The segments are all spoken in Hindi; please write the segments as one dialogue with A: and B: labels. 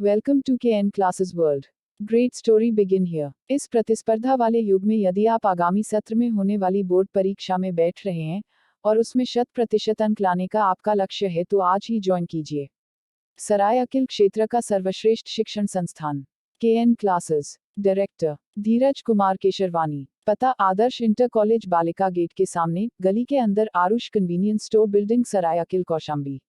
A: Welcome to KN classes world. Great story begin here. इस प्रतिस्पर्धा वाले युग में यदि आप आगामी सत्र में होने वाली बोर्ड परीक्षा में बैठ रहे हैं और उसमें 100% अंक लाने का आपका लक्ष्य है तो आज ही ज्वाइन कीजिए सराय अकिल क्षेत्र का सर्वश्रेष्ठ शिक्षण संस्थान KN क्लासेस। डायरेक्टर धीरज कुमार केशरवानी। पता आदर्श इंटर कॉलेज बालिका गेट के सामने, गली के अंदर, आरुष कन्वीनियंस स्टोर बिल्डिंग, सराय अकिल, कौशाम्बी।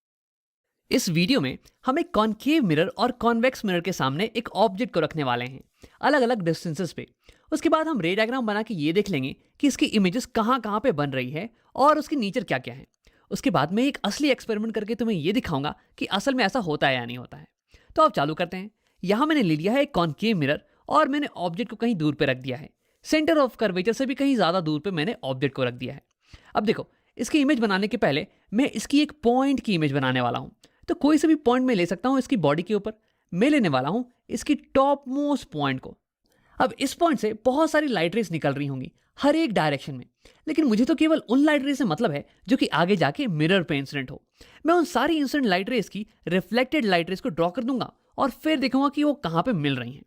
B: इस वीडियो में हम एक कॉनकेव मिरर और कॉन्वेक्स मिरर के सामने एक ऑब्जेक्ट को रखने वाले हैं अलग अलग डिस्टेंसेस पे। उसके बाद हम रे डायग्राम बना के ये देख लेंगे कि इसकी इमेजेस कहाँ कहाँ पे बन रही है और उसकी नेचर क्या क्या है। उसके बाद मैं एक असली एक्सपेरिमेंट करके तुम्हें ये दिखाऊंगा कि असल में ऐसा होता है या नहीं होता है। तो अब चालू करते हैं। यहाँ मैंने ले लिया है एक कॉनकेव मिरर और मैंने ऑब्जेक्ट को कहीं दूर पे रख दिया है। सेंटर ऑफ कर्वेचर से भी कहीं ज्यादा दूर पे मैंने ऑब्जेक्ट को रख दिया है। अब देखो, इसकी इमेज बनाने के पहले मैं इसकी एक पॉइंट की इमेज बनाने वाला हूँ। तो कोई से भी पॉइंट मैं ले सकता हूं इसकी बॉडी के ऊपर। मैं लेने वाला हूं इसकी टॉप मोस्ट पॉइंट को। अब इस पॉइंट से बहुत सारी लाइट रेस निकल रही होंगी हर एक डायरेक्शन में, लेकिन मुझे तो केवल उन लाइट रेस से मतलब है जो कि आगे जाके मिरर पे इंसिडेंट हो। मैं उन सारी इंसिडेंट लाइट रेस की रिफ्लेक्टेड लाइट रेस को ड्रॉ कर दूंगा और फिर देखूंगा कि वो कहां पे मिल रही हैं।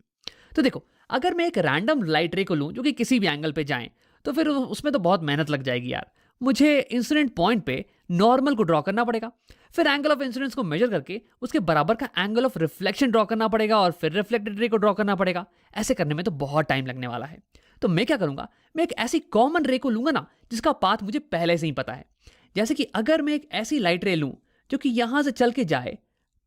B: तो देखो, अगर मैं एक रैंडम लाइट रे को लूं जो कि किसी भी एंगल पे जाए तो फिर उसमें तो बहुत मेहनत लग जाएगी यार। मुझे इंसिडेंट पॉइंट पे नॉर्मल को ड्रॉ करना पड़ेगा, फिर एंगल ऑफ इंसिडेंस को मेजर करके उसके बराबर का एंगल ऑफ रिफ्लेक्शन ड्रॉ करना पड़ेगा और फिर रिफ्लेक्टेड रे को ड्रॉ करना पड़ेगा। ऐसे करने में तो बहुत टाइम लगने वाला है। तो मैं क्या करूंगा, मैं एक ऐसी कॉमन रे को लूंगा ना जिसका पाथ मुझे पहले से ही पता है। जैसे कि अगर मैं एक ऐसी लाइट रे लूं जो कि यहां से चल के जाए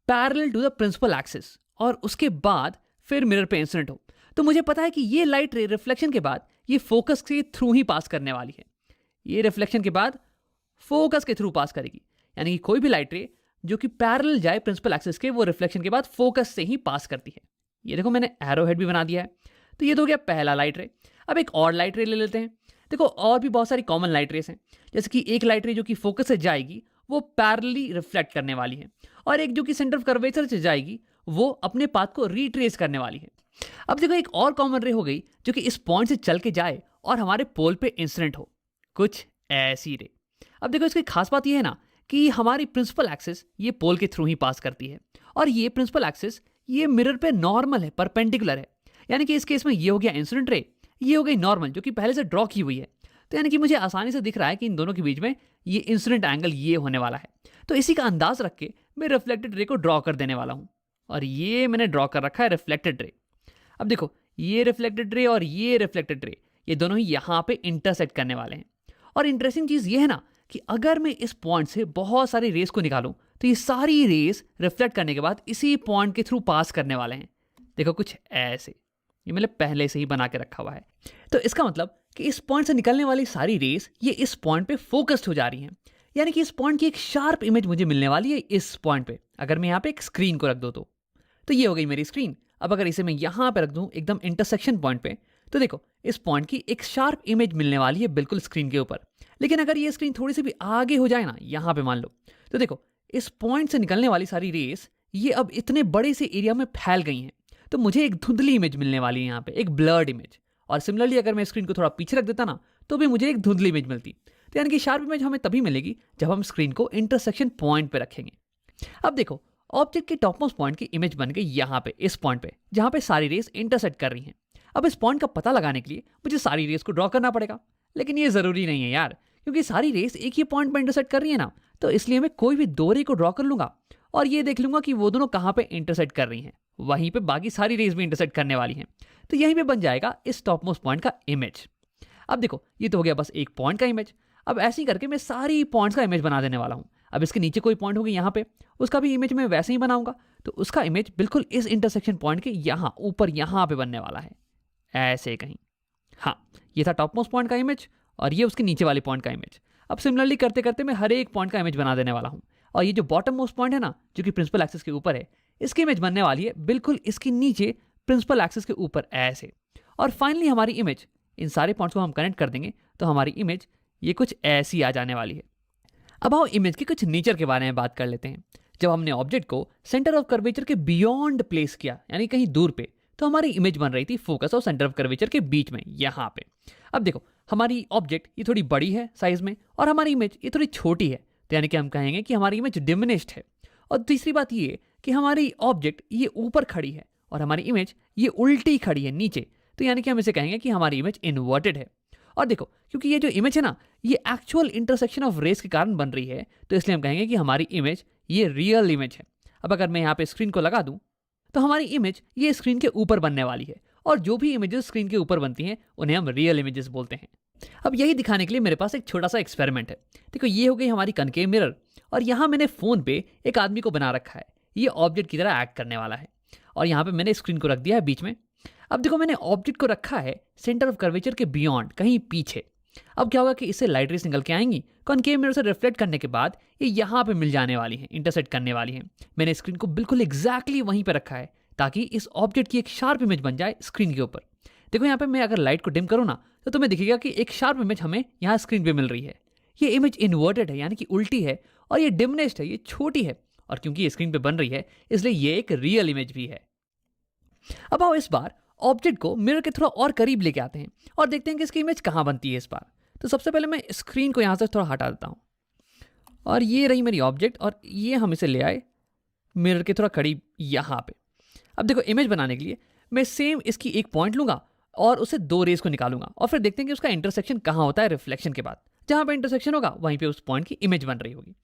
B: parallel to the principal axis और उसके बाद फिर मिरर पे इंसिडेंट हो, तो मुझे पता है कि ये लाइट रे रिफ्लेक्शन के बाद ये फोकस के थ्रू ही पास करने वाली है। ये रिफ्लेक्शन के बाद फोकस के थ्रू पास करेगी, यानी कि कोई भी लाइट रे जो कि पैरेलल जाए प्रिंसिपल एक्सिस के, वो रिफ्लेक्शन के बाद फोकस से ही पास करती है। ये देखो, मैंने एरो हेड भी बना दिया है। तो ये तो हो गया पहला लाइट रे। अब एक और लाइट रे ले लेते हैं। देखो, और भी बहुत सारी कॉमन लाइट रेस हैं। जैसे कि एक लाइट रे जो कि फोकस से जाएगी वो पैरेलली रिफ्लेक्ट करने वाली है, और एक जो कि सेंटर ऑफ कर्वेचर से जाएगी वो अपने पाथ को रिट्रेस करने वाली है। अब देखो, एक और कॉमन रे हो गई जो कि इस पॉइंट से चल के जाए और हमारे पोल पे इंसिडेंट हो, कुछ ऐसी रे। अब देखो, इसकी खास बात यह है ना कि हमारी प्रिंसिपल एक्सिस ये पोल के थ्रू ही पास करती है, और ये प्रिंसिपल एक्सिस ये मिरर पे नॉर्मल है, परपेंडिकुलर है। यानी कि इस केस में ये हो गया इंसिडेंट रे, ये हो गई नॉर्मल जो कि पहले से ड्रॉ की हुई है। तो यानी कि मुझे आसानी से दिख रहा है कि इन दोनों के बीच में ये इंसिडेंट एंगल ये होने वाला है। तो इसी का अंदाज रख के मैं रिफ्लेक्टेड रे को ड्रॉ कर देने वाला हूं, और ये मैंने ड्रॉ कर रखा है रिफ्लेक्टेड रे। अब देखो, ये रिफ्लेक्टेड रे और ये रिफ्लेक्टेड रे ये दोनों ही यहां पे इंटरसेक्ट करने वाले हैं। और इंटरेस्टिंग चीज ये है ना कि अगर मैं इस पॉइंट से बहुत सारी रेस को निकालूं तो ये सारी रेस रिफ्लेक्ट करने के बाद इसी पॉइंट के थ्रू पास करने वाले हैं। देखो, कुछ ऐसे। ये मैंने पहले से ही बना के रखा हुआ है। तो इसका मतलब कि इस पॉइंट से निकलने वाली सारी रेस ये इस पॉइंट पे फोकस्ड हो जा रही हैं। यानी कि इस पॉइंट की एक शार्प इमेज मुझे मिलने वाली है इस पॉइंट पे। अगर मैं यहाँ पे एक स्क्रीन को रख दूं तो ये हो गई मेरी स्क्रीन। अब अगर इसे मैं यहाँ पे रख दूं एकदम इंटरसेक्शन पॉइंट पे, तो देखो, इस पॉइंट की एक शार्प इमेज मिलने वाली है बिल्कुल स्क्रीन के ऊपर। लेकिन अगर ये स्क्रीन थोड़ी सी भी आगे हो जाए ना, यहाँ पे मान लो, तो देखो, इस पॉइंट से निकलने वाली सारी रेस ये अब इतने बड़े से एरिया में फैल गई हैं। तो मुझे एक धुंधली इमेज मिलने वाली है यहाँ पे, एक ब्लर्ड इमेज। और सिमिलरली अगर मैं स्क्रीन को थोड़ा पीछे रख देता ना तो भी मुझे एक धुंधली इमेज मिलती। तो यानी कि शार्प इमेज हमें तभी मिलेगी जब हम स्क्रीन को इंटरसेक्शन पॉइंट पे रखेंगे। अब देखो, ऑब्जेक्ट के टॉप मोस्ट पॉइंट की इमेज बन गई यहाँ पे, इस पॉइंट पे जहाँ पे सारी रेस इंटरसेक्ट कर रही हैं। अब इस पॉइंट का पता लगाने के लिए मुझे सारी रेस को ड्रॉ करना पड़ेगा, लेकिन ये जरूरी नहीं है यार, क्योंकि सारी रेस एक ही पॉइंट पे इंटरसेक्ट कर रही है ना। तो इसलिए मैं कोई भी दो रे को ड्रॉ कर लूंगा और ये देख लूंगा कि वो दोनों कहाँ पे इंटरसेक्ट कर रही हैं, वहीं पे बाकी सारी रेस भी इंटरसेक्ट करने वाली हैं। तो यहीं पे बन जाएगा इस टॉप मोस्ट पॉइंट का इमेज। अब देखो, ये तो हो गया बस एक पॉइंट का इमेज। अब ऐसे ही करके मैं सारी पॉइंट्स का इमेज बना देने वाला हूँ। अब इसके नीचे कोई पॉइंट होगी यहाँ पे, उसका भी इमेज मैं वैसे ही बनाऊंगा। तो उसका इमेज बिल्कुल इस इंटरसेक्शन पॉइंट के यहाँ ऊपर यहाँ पे बनने वाला है, ऐसे कहीं। हाँ, ये था टॉप मोस्ट पॉइंट का इमेज और ये उसके नीचे वाले पॉइंट का इमेज। अब सिमिलरली करते करते मैं हर एक पॉइंट का इमेज बना देने वाला हूँ। और ये जो बॉटम मोस्ट पॉइंट है ना, जो कि प्रिंसिपल एक्सिस के ऊपर है, इसकी इमेज बनने वाली है बिल्कुल इसके नीचे प्रिंसिपल एक्सिस के ऊपर, ऐसे। और फाइनली हमारी इमेज, इन सारे पॉइंट्स को हम कनेक्ट कर देंगे तो हमारी इमेज ये कुछ ऐसी आ जाने वाली है। अब आओ इमेज के कुछ नेचर के बारे में बात कर लेते हैं। जब हमने ऑब्जेक्ट को सेंटर ऑफ कर्वेचर के बियॉन्ड प्लेस किया, यानी कहीं दूर पे, तो हमारी इमेज बन रही थी फोकस और सेंटर ऑफ कर्वेचर के बीच में, यहाँ पे। अब देखो, हमारी ऑब्जेक्ट ये थोड़ी बड़ी है साइज में और हमारी इमेज ये थोड़ी छोटी है, तो यानी कि हम कहेंगे कि हमारी इमेज डिमिनिश्ड है। और तीसरी बात ये कि हमारी ऑब्जेक्ट ये ऊपर खड़ी है और हमारी इमेज ये उल्टी खड़ी है नीचे, तो यानी कि हम इसे कहेंगे कि हमारी इमेज इन्वर्टेड है। और देखो, क्योंकि ये जो इमेज है ना, ये एक्चुअल इंटरसेक्शन ऑफ रेस के कारण बन रही है, तो इसलिए हम कहेंगे कि हमारी इमेज ये रियल इमेज है। अब अगर मैं यहाँ पे स्क्रीन को लगा दूं तो हमारी इमेज ये स्क्रीन के ऊपर बनने वाली है, और जो भी इमेजेस स्क्रीन के ऊपर बनती हैं उन्हें हम रियल इमेजेस बोलते हैं। अब यही दिखाने के लिए मेरे पास एक छोटा सा एक्सपेरिमेंट है। देखो, ये हो गई हमारी कनकेव मिरर, और यहाँ मैंने फोन पे एक आदमी को बना रखा है, ये ऑब्जेक्ट की तरह एक्ट करने वाला है, और यहाँ पे मैंने स्क्रीन को रख दिया है बीच में। अब देखो, मैंने ऑब्जेक्ट को रखा है सेंटर ऑफ कर्वेचर के बियॉन्ड, कहीं पीछे। अब क्या होगा कि इससे लाइट रेस निकल के आएंगी, कॉनकेव मिरर से रिफ्लेक्ट करने के बाद ये यहाँ पे मिल जाने वाली हैं, इंटरसेक्ट करने वाली हैं। मैंने स्क्रीन को बिल्कुल एग्जैक्टली वहीं पे रखा है ताकि इस ऑब्जेक्ट की एक शार्प इमेज बन जाए स्क्रीन के ऊपर। देखो, यहाँ पे मैं अगर लाइट को डिम करूँ ना, तो तुम्हें दिखेगा कि एक शार्प इमेज हमें यहाँ स्क्रीन पे मिल रही है। ये इमेज इन्वर्टेड है, यानी कि उल्टी है, और ये डिमनेस्ड है, ये छोटी है, और क्योंकि ये स्क्रीन पे बन रही है इसलिए ये एक रियल इमेज भी है। अब आओ इस बार ऑब्जेक्ट को मिरर के थोड़ा और करीब लेके आते हैं और देखते हैं कि इसकी इमेज कहाँ बनती है इस बार। तो सबसे पहले मैं स्क्रीन को यहाँ से थोड़ा हटा देता हूँ, और ये रही मेरी ऑब्जेक्ट, और ये हम इसे ले आए मिरर के थोड़ा करीब यहाँ पे। अब देखो, इमेज बनाने के लिए मैं सेम इसकी एक पॉइंट लूंगा और उसे दो रेज को निकालूंगा, और फिर देखते हैं कि उसका इंटरसेक्शन कहाँ होता है रिफ्लेक्शन के बाद। जहाँ पे इंटरसेक्शन होगा वहीं पे उस पॉइंट की इमेज बन रही होगी।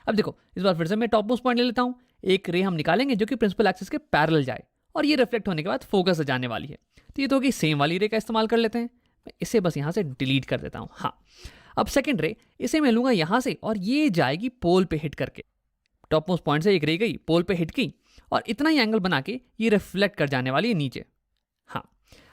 B: अब देखो, इस बार फिर से मैं टॉप मोस्ट पॉइंट ले लेता हूँ, एक रे हम निकालेंगे जो कि प्रिंसिपल एक्सिस के पैरेलल जाए, और ये रिफ्लेक्ट होने के बाद फोकस से जाने वाली है। तो ये तो होगी सेम वाली रे का इस्तेमाल कर लेते हैं। मैं इसे बस यहाँ से डिलीट कर देता हूँ। हाँ, अब सेकेंड रे, इसे मैं लूंगा यहाँ से, और ये जाएगी पोल पे हिट करके। टॉप मोस्ट पॉइंट से एक रे गई, पोल पे हिट की, और इतना ही एंगल बना के ये रिफ्लेक्ट कर जाने वाली है नीचे। हाँ,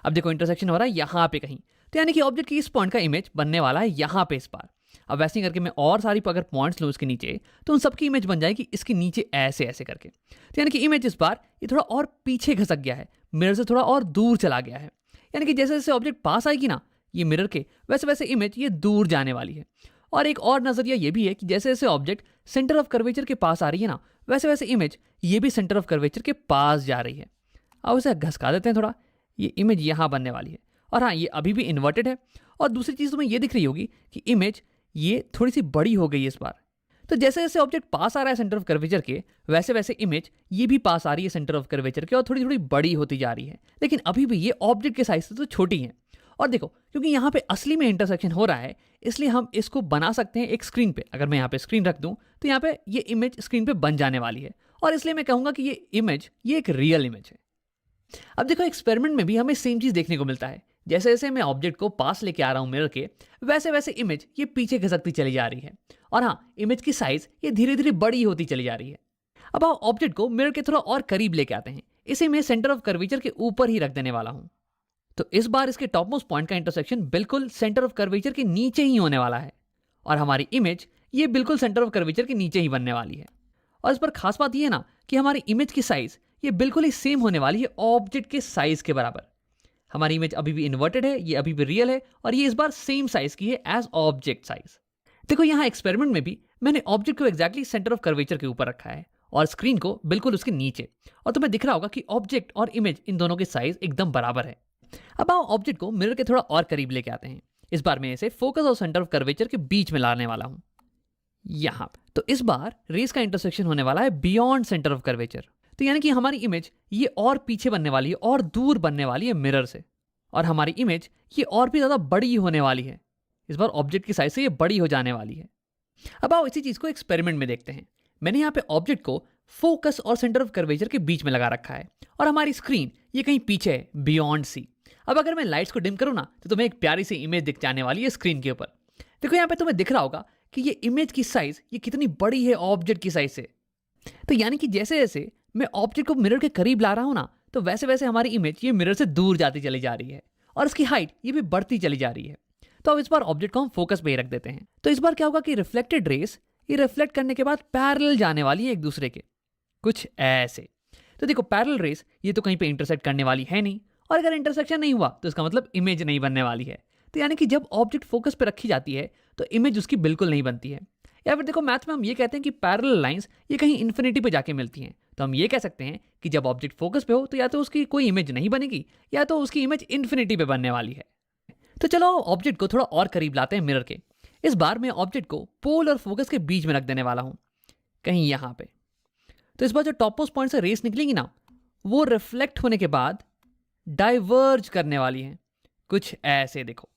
B: अब देखो इंटरसेक्शन हो रहा है यहाँ पे कहीं, तो यानी कि ऑब्जेक्ट की इस पॉइंट का इमेज बनने वाला है यहाँ पे इस बार। अब वैसे ही करके मैं और सारी अगर पॉइंट्स लूँ इसके नीचे, तो उन सबकी इमेज बन जाएगी इसके नीचे ऐसे ऐसे करके। तो यानी कि इमेज इस बार ये थोड़ा और पीछे खसक गया है, मिरर से थोड़ा और दूर चला गया है। यानी कि जैसे जैसे ऑब्जेक्ट पास आएगी ना ये मिरर के, वैसे वैसे इमेज ये दूर जाने वाली है। और एक और नजरिया ये भी है कि जैसे जैसे ऑब्जेक्ट सेंटर ऑफ कर्वेचर के पास आ रही है ना, वैसे वैसे इमेज ये भी सेंटर ऑफ कर्वेचर के पास जा रही है। अब इसे घसका देते हैं थोड़ा, ये इमेज यहाँ बनने वाली है। और हाँ, ये अभी भी इन्वर्टेड है। और दूसरी चीज़ तुम्हें ये दिख रही होगी कि इमेज ये थोड़ी सी बड़ी हो गई है इस बार। तो जैसे जैसे ऑब्जेक्ट पास आ रहा है सेंटर ऑफ कर्वेचर के, वैसे वैसे इमेज ये भी पास आ रही है सेंटर ऑफ कर्वेचर के, और थोड़ी थोड़ी बड़ी होती जा रही है। लेकिन अभी भी ये ऑब्जेक्ट के साइज से तो छोटी है। और देखो, क्योंकि यहाँ पे असली में इंटरसेक्शन हो रहा है, इसलिए हम इसको बना सकते हैं एक स्क्रीन पे। अगर मैं यहाँ पे स्क्रीन रख दूं तो यहाँ पे ये इमेज स्क्रीन पे बन जाने वाली है, और इसलिए मैं कहूँगा कि ये इमेज ये एक रियल इमेज है। अब देखो, एक्सपेरिमेंट में भी हमें सेम चीज़ देखने को मिलता है। जैसे जैसे मैं ऑब्जेक्ट को पास लेके आ रहा हूँ मिरर के, वैसे वैसे इमेज ये पीछे खिसकती चली जा रही है। और हाँ, इमेज की साइज ये धीरे धीरे बड़ी होती चली जा रही है। अब आप ऑब्जेक्ट को मिरर के थोड़ा और करीब लेके आते हैं, इसे मैं सेंटर ऑफ कर्वेचर के ऊपर ही रख देने वाला हूँ। तो इस बार इसके टॉप मोस्ट पॉइंट का इंटरसेक्शन बिल्कुल सेंटर ऑफ कर्वेचर के नीचे ही होने वाला है, और हमारी इमेज ये बिल्कुल सेंटर ऑफ कर्वेचर के नीचे ही बनने वाली है। और इस पर खास बात ये है ना कि हमारी इमेज की साइज ये बिल्कुल ही सेम होने वाली है ऑब्जेक्ट के साइज के बराबर। हमारी इमेज अभी भी इन्वर्टेड है, ये अभी भी रियल है, और ये इस बार सेम साइज की है एज ऑब्जेक्ट साइज। देखो, यहाँ एक्सपेरिमेंट में भी मैंने ऑब्जेक्ट को एक्जैक्टली सेंटर ऑफ कर्वेचर के ऊपर रखा है और स्क्रीन को बिल्कुल उसके नीचे, और तुम्हें दिख रहा होगा कि ऑब्जेक्ट और इमेज इन दोनों के साइज एकदम बराबर है। अब आओ ऑब्जेक्ट को मिरर के थोड़ा और करीब लेके आते हैं। इस बार मैं इसे फोकस और सेंटर ऑफ कर्वेचर के बीच में लाने वाला हूं, यहां। तो इस बार रेस का इंटरसेक्शन होने वाला है बियॉन्ड सेंटर ऑफ कर्वेचर। तो यानी कि हमारी इमेज ये और पीछे बनने वाली है और दूर बनने वाली है मिरर से, और हमारी इमेज ये और भी ज्यादा बड़ी होने वाली है। इस बार ऑब्जेक्ट की साइज से ये बड़ी हो जाने वाली है। अब आओ इसी चीज को एक्सपेरिमेंट में देखते हैं। मैंने यहाँ पे ऑब्जेक्ट को फोकस और सेंटर ऑफ कर्वेचर के बीच में लगा रखा है, और हमारी स्क्रीन ये कहीं पीछे है बियॉन्ड सी। अब अगर मैं लाइट्स को डिम करूँ ना, तो तुम्हें एक प्यारी सी इमेज दिख जाने वाली है स्क्रीन के ऊपर। देखो, यहाँ पे तुम्हें दिख रहा होगा कि ये इमेज की साइज ये कितनी बड़ी है ऑब्जेक्ट की साइज से। तो यानी कि जैसे जैसे मैं ऑब्जेक्ट को मिरर के करीब ला रहा हूँ ना, तो वैसे वैसे हमारी इमेज ये मिरर से दूर जाती चली जा रही है, और इसकी हाइट ये भी बढ़ती चली जा रही है। तो अब इस बार ऑब्जेक्ट को हम फोकस पे ही रख देते हैं। तो इस बार क्या होगा कि रिफ्लेक्टेड रेस ये रिफ्लेक्ट करने के बाद पैरेलल जाने वाली है एक दूसरे के, कुछ ऐसे। तो देखो, पैरेलल रेस ये तो कहीं पे इंटरसेक्ट करने वाली है नहीं, और अगर इंटरसेक्शन नहीं हुआ तो इसका मतलब इमेज नहीं बनने वाली है। तो यानी कि जब ऑब्जेक्ट फोकस पे रखी जाती है तो इमेज उसकी बिल्कुल नहीं बनती है। या फिर देखो, मैथ में हम ये कहते हैं कि पैरेलल लाइंस ये कहीं इन्फिनिटी पे जाके मिलती हैं। तो हम ये कह सकते हैं कि जब ऑब्जेक्ट फोकस पे हो तो या तो उसकी कोई इमेज नहीं बनेगी, या तो उसकी इमेज इन्फिनिटी पे बनने वाली है। तो चलो ऑब्जेक्ट को थोड़ा और करीब लाते हैं मिरर के। इस बार मैं ऑब्जेक्ट को पोल और फोकस के बीच में रख देने वाला हूं, कहीं यहां पे। तो इस बार जो टॉप मोस्ट पॉइंट से रेस निकलेंगी ना, वो रिफ्लेक्ट होने के बाद डाइवर्ज करने वाली हैं, कुछ ऐसे देखो।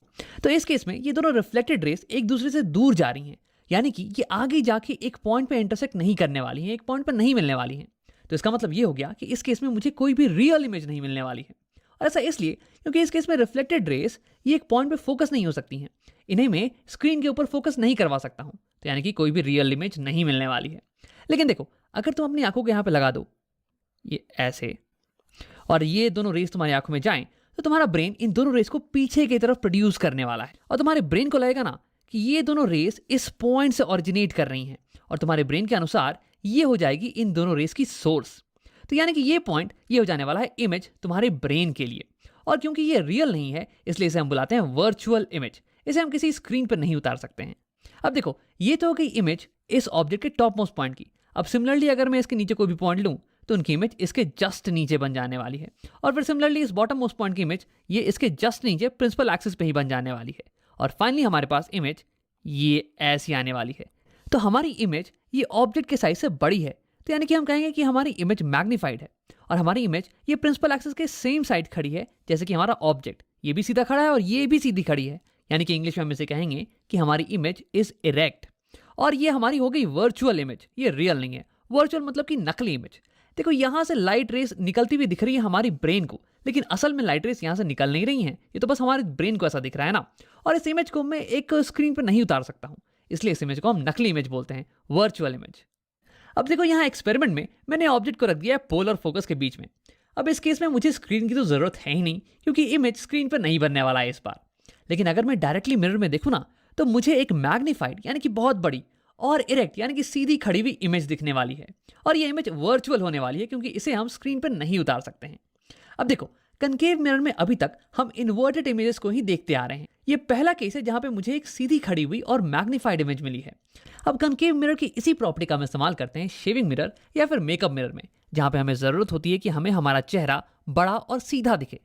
B: तो इस केस में ये दोनों रिफ्लेक्टेड रेस एक दूसरे से दूर जा रही हैं, यानी कि ये आगे जाके एक पॉइंट पे इंटरसेक्ट नहीं करने वाली हैं, एक पॉइंट पर नहीं मिलने वाली हैं। तो इसका मतलब ये हो गया कि इस केस में मुझे कोई भी रियल इमेज नहीं मिलने वाली है। और ऐसा इसलिए क्योंकि इस केस में रिफ्लेक्टेड रेस ये एक पॉइंट पे फोकस नहीं हो सकती हैं, इन्हें मैं स्क्रीन के ऊपर फोकस नहीं करवा सकता हूं, तो यानी कि कोई भी रियल इमेज नहीं मिलने वाली है। लेकिन देखो, अगर तुम अपनी आंखों के यहाँ पे लगा दो ये ऐसे, और ये दोनों रेस तुम्हारी आंखों में जाएं, तो तुम्हारा ब्रेन इन दोनों रेस को पीछे की तरफ प्रोड्यूस करने वाला है। और तुम्हारे ब्रेन को लगेगा ना कि ये दोनों रेस इस पॉइंट से ओरिजिनेट कर रही हैं, और तुम्हारे ब्रेन के अनुसार ये हो जाएगी इन दोनों रेस की सोर्स। तो यानी कि ये पॉइंट ये हो जाने वाला है इमेज तुम्हारे ब्रेन के लिए। और क्योंकि ये रियल नहीं है, इसलिए इसे हम बुलाते हैं वर्चुअल इमेज। इसे हम किसी स्क्रीन पर नहीं उतार सकते हैं। अब देखो, ये तो हो गई इमेज इस ऑब्जेक्ट के टॉप मोस्ट पॉइंट की। अब सिमिलरली अगर मैं इसके नीचे कोई भी पॉइंट लूं, तो उनकी इमेज इसके जस्ट नीचे बन जाने वाली है। और फिर सिमिलरली इस बॉटम मोस्ट पॉइंट की इमेज ये इसके जस्ट नीचे प्रिंसिपल एक्सिस पे ही बन जाने वाली है। और फाइनली हमारे पास इमेज ये ऐसी आने वाली है। तो हमारी इमेज ये ऑब्जेक्ट के साइज से बड़ी है, तो यानी कि हम कहेंगे कि हमारी इमेज मैग्नीफाइड है। और हमारी इमेज ये प्रिंसिपल एक्सिस के सेम साइड खड़ी है जैसे कि हमारा ऑब्जेक्ट, ये भी सीधा खड़ा है और ये भी सीधी खड़ी है। यानी कि इंग्लिश में हम इसे कहेंगे कि हमारी इमेज इज इरेक्ट। और ये हमारी हो गई वर्चुअल इमेज, ये रियल नहीं है। वर्चुअल मतलब कि नकली इमेज। देखो, यहां से लाइट रेस निकलती हुई दिख रही है हमारी ब्रेन को, लेकिन असल में लाइट रेस यहां से निकल नहीं रही हैं, ये तो बस हमारे ब्रेन को ऐसा दिख रहा है ना। और इस इमेज को मैं एक स्क्रीन पर नहीं उतार सकता हूं, इसलिए इस इमेज को हम नकली इमेज बोलते हैं, वर्चुअल इमेज। अब देखो, यहाँ एक्सपेरिमेंट में मैंने ऑब्जेक्ट को रख दिया है पोलर फोकस के बीच में। अब इस केस में मुझे स्क्रीन की तो जरूरत है ही नहीं, क्योंकि इमेज स्क्रीन पर नहीं बनने वाला है इस बार। लेकिन अगर मैं डायरेक्टली मिरर में देखूं ना, तो मुझे एक मैग्नीफाइड यानी कि बहुत बड़ी और इरेक्ट यानी कि सीधी खड़ी हुई इमेज दिखने वाली है। और ये इमेज वर्चुअल होने वाली है, क्योंकि इसे हम स्क्रीन पर नहीं उतार सकते हैं। अब देखो, कनकेव मिरर में अभी तक हम इन्वर्टेड इमेजेस को ही देखते आ रहे हैं। ये पहला केस है जहां पे मुझे एक सीधी खड़ी हुई और मैग्नीफाइड इमेज मिली है। अब कनकेव मिरर की इसी प्रॉपर्टी का हम इस्तेमाल करते हैं शेविंग मिरर या फिर मेकअप मिरर में, जहां पे हमें जरूरत होती है कि हमें हमारा चेहरा बड़ा और सीधा दिखे।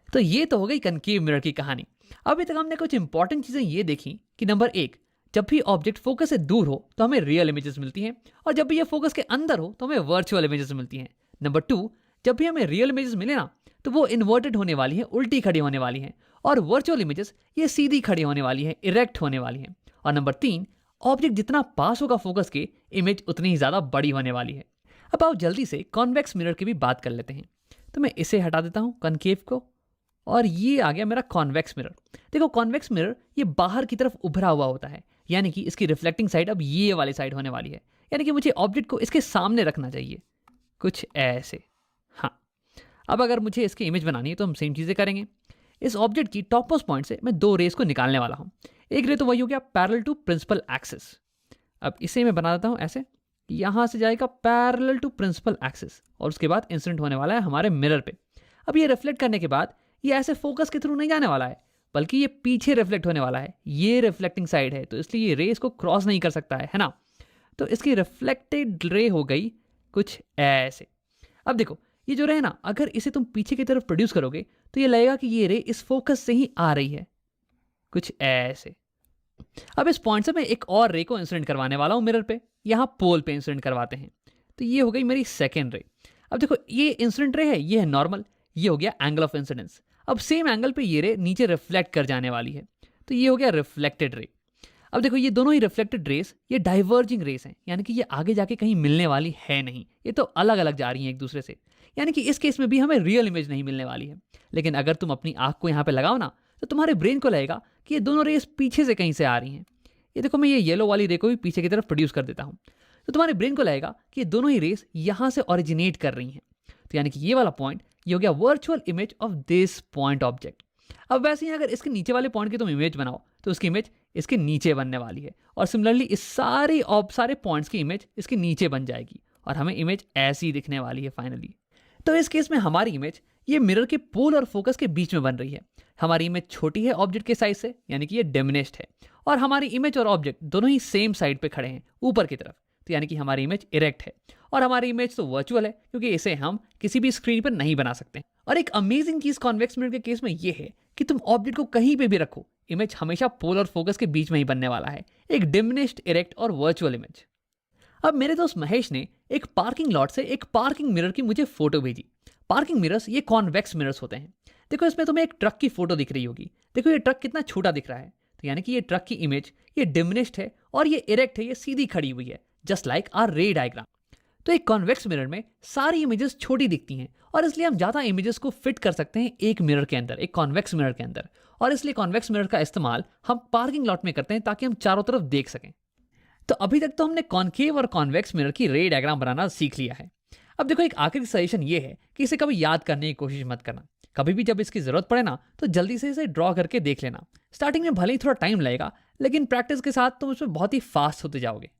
B: तो ये तो हो गई कनकेव मिरर की कहानी। अभी तक हमने कुछ इंपॉर्टेंट चीजें ये देखी कि नंबर 1, जब भी ऑब्जेक्ट फोकस से दूर हो तो हमें रियल इमेजेस मिलती हैं, और जब भी ये फोकस के अंदर हो तो हमें वर्चुअल इमेजेस मिलती हैं। नंबर 2, जब भी हमें रियल इमेजेस मिले ना, तो वो इन्वर्टेड होने वाली है, उल्टी खड़ी होने वाली हैं, और वर्चुअल इमेजेस ये सीधी खड़ी होने वाली है, इरेक्ट होने वाली हैं। और नंबर 3, ऑब्जेक्ट जितना पास होगा फोकस के, इमेज उतनी ही ज्यादा बड़ी होने वाली है। अब आओ जल्दी से कॉन्वेक्स मिरर की भी बात कर लेते हैं। तो मैं इसे हटा देता हूं, कनकेव को, और ये आ गया मेरा कॉन्वेक्स मिरर। देखो, कॉन्वेक्स मिरर ये बाहर की तरफ उभरा हुआ होता है, यानी कि इसकी रिफ्लेक्टिंग साइड अब ये वाली साइड होने वाली है। यानी कि मुझे ऑब्जेक्ट को इसके सामने रखना चाहिए, कुछ ऐसे। हाँ, अब अगर मुझे इसकी इमेज बनानी है तो हम सेम चीज़ें करेंगे। इस ऑब्जेक्ट की टॉप मोस्ट पॉइंट से मैं 2 रेस को निकालने वाला हूँ। एक रे तो वही हो गया पैरेलल टू प्रिंसिपल एक्सिस। अब इसे मैं बना देता हूँ ऐसे, यहाँ से जाएगा पैरेलल टू प्रिंसिपल एक्सिस, और उसके बाद इंसिडेंट होने वाला है हमारे मिरर पे। अब ये रिफ्लेक्ट करने के बाद ये ऐसे फोकस के थ्रू नहीं जाने वाला है, बल्कि ये पीछे रिफ्लेक्ट होने वाला है। ये रिफ्लेक्टिंग साइड है, तो इसलिए ये रे इसको क्रॉस नहीं कर सकता है ना। तो इसकी रिफ्लेक्टेड रे हो गई कुछ ऐसे। अब देखो, ये जो रे ना, अगर इसे तुम पीछे की तरफ प्रोड्यूस करोगे तो ये लगेगा कि ये रे इस फोकस से ही आ रही है, कुछ ऐसे। अब इस पॉइंट से मैं एक और रे को इंसिडेंट करवाने वाला हूं मिरर पे, यहां पोल पे इंसिडेंट करवाते हैं। तो ये हो गई मेरी सेकेंड रे। अब देखो, ये इंसिडेंट रे है, ये है नॉर्मल, ये हो गया एंगल ऑफ इंसिडेंस। अब सेम एंगल पे ये रे नीचे रिफ्लेक्ट कर जाने वाली है, तो ये हो गया रिफ्लेक्टेड रे। अब देखो, ये दोनों ही रिफ्लेक्टेड रेस ये डाइवर्जिंग रेस हैं, यानी कि ये आगे जाके कहीं मिलने वाली है नहीं, ये तो अलग अलग जा रही हैं एक दूसरे से। यानी कि इस केस में भी हमें रियल इमेज नहीं मिलने वाली है। लेकिन अगर तुम अपनी आंख को यहाँ पे लगाओ ना, तो तुम्हारे ब्रेन को लगेगा कि ये दोनों रेस पीछे से कहीं से आ रही हैं। ये देखो, मैं ये येलो वाली रे को भी पीछे की तरफ प्रोड्यूस कर देता हूँ, तो तुम्हारे ब्रेन को लगेगा कि ये दोनों ही रेस यहाँ से ओरिजिनेट कर रही हैं। तो यानी कि ये वाला पॉइंट ये हो गया virtual image of this point object. अब वैसे ही अगर इसके नीचे वाले पॉइंट की तुम इमेज बनाओ, तो उसकी इमेज इसके नीचे बनने वाली है, और सिमिलरली इस सारे पॉइंट्स की इमेज इसके नीचे बन जाएगी, और हमें इमेज ऐसी दिखने वाली है फाइनली। तो इस केस में हमारी इमेज ये मिरर के पोल और फोकस के बीच में बन रही है। हमारी इमेज छोटी है ऑब्जेक्ट के साइज से, यानी कि ये डिमिनिश्ड है, और हमारी इमेज और ऑब्जेक्ट दोनों ही सेम साइड पे खड़े हैं, ऊपर की तरफ। तो यानी कि हमारी इमेज इरेक्ट है, और हमारी इमेज तो वर्चुअल है, क्योंकि इसे हम किसी भी स्क्रीन पर नहीं बना सकते। और एक अमेजिंग चीज कॉन्वेक्स मिरर के केस में ये है कि तुम ऑब्जेक्ट को कहीं पे भी रखो, इमेज हमेशा पोल और फोकस के बीच में ही बनने वाला है, एक डिमिनिश्ड, इरेक्ट और वर्चुअल इमेज। अब मेरे दोस्त महेश ने एक पार्किंग लॉट से एक पार्किंग मिरर की मुझे फोटो भेजी। पार्किंग मिरर्स ये कॉन्वेक्स मिरर्स होते हैं। देखो इसमें तुम्हें एक ट्रक की फोटो दिख रही होगी। देखो ये ट्रक कितना छोटा दिख रहा है। तो यानी कि ये ट्रक की इमेज ये डिमिनिश्ड है और ये इरेक्ट है, ये सीधी खड़ी हुई है, just like our ray diagram. तो एक कॉन्वेक्स मिरर में सारी इमेजेस छोटी दिखती हैं और इसलिए हम ज़्यादा इमेजेस को फिट कर सकते हैं एक मिरर के अंदर, एक कॉन्वेक्स मिरर के अंदर। और इसलिए कॉन्वेक्स मिरर का इस्तेमाल हम पार्किंग लॉट में करते हैं ताकि हम चारों तरफ देख सकें। तो अभी तक तो हमने कॉन्केव और कॉन्वेक्स मिरर की रे डायग्राम बनाना सीख लिया है। अब देखो एक आखिरी सजेशन ये है कि इसे कभी याद करने की कोशिश मत करना। कभी भी जब इसकी जरूरत पड़े ना तो जल्दी से इसे ड्रॉ करके देख लेना। स्टार्टिंग में भले ही थोड़ा टाइम लगेगा, लेकिन प्रैक्टिस के साथ तुम उसमें बहुत ही फास्ट होते जाओगे।